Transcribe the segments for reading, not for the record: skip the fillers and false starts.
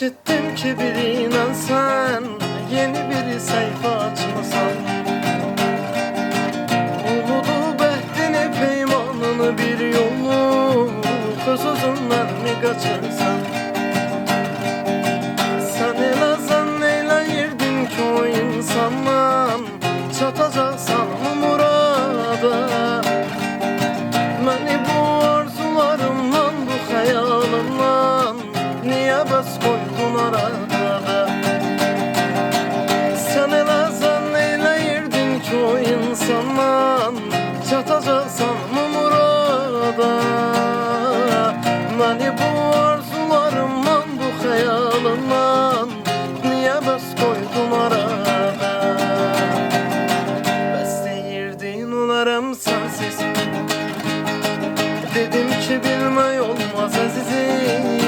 İşittim ki bir inan sen yeni bir sayfa açmasan, umudu behdini peymanını bir yolu kuzuzundan mı kaçırsan? Sen elazan neyleyirdin ki o insandan çatacaksan murada? Beni bu arzularımdan, bu hayalimden niye bas koydun arada? Sen elazan neyleyirdin ki o insandan çatacaksan murada? Beni bu arzularımdan, bu hayalimden niye bas koydun arada? Bes deyirdin ularım sensiz, dedim ki bilmey olmaz azizim.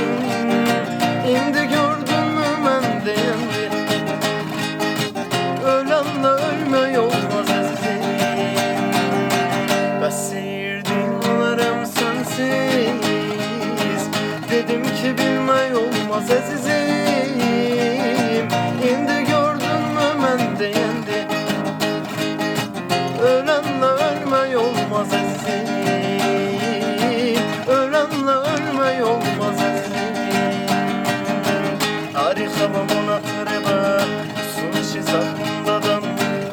İndi gördün mü ben de endi, ölenle ölmey olmaz azizim. Bes deyirdin ularım sensiz, dedim ki bilmey olmaz azizim. İndi gördün mü ben de endi, ölenle ölmey olmaz azizim. Ölenle ölmey olmaz azizim. Harika babona treba sunuşi zakundadan,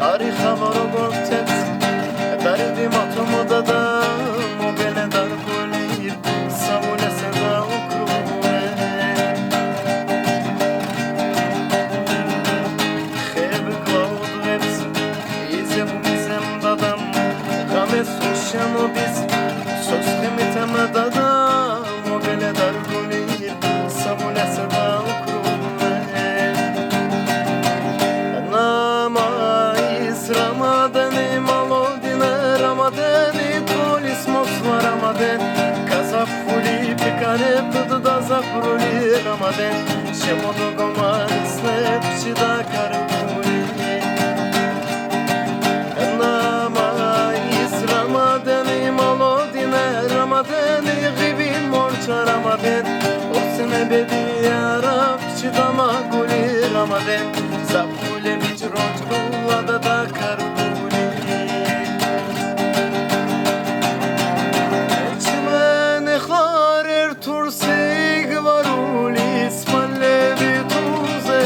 harika var o gortet derdim atomu dadam, o bele dar golir savule seda okrume. Hebe klavud veps ize bu mizem dadam, game suşan o biz sos kemiteme dadam, o bele dar golir savule seda okrume. Nama is ramadani malodine ramadani polis mosva ramadan, kazak fuli pikare tudu da zapruli ramadan, şemodo goma snep şida karfuli. Nama is ramadani malodine ramadani gibi morça ramadan, o sene bedi yarab şidama guli ramadan, zapule biç roçrulla da karfuli. Çimene xarer tursig varuli spalle bituze,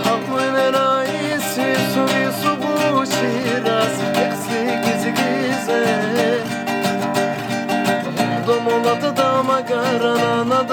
hamene raisi suvi subu şiraz eksi gizi gize. Domoladı da makarana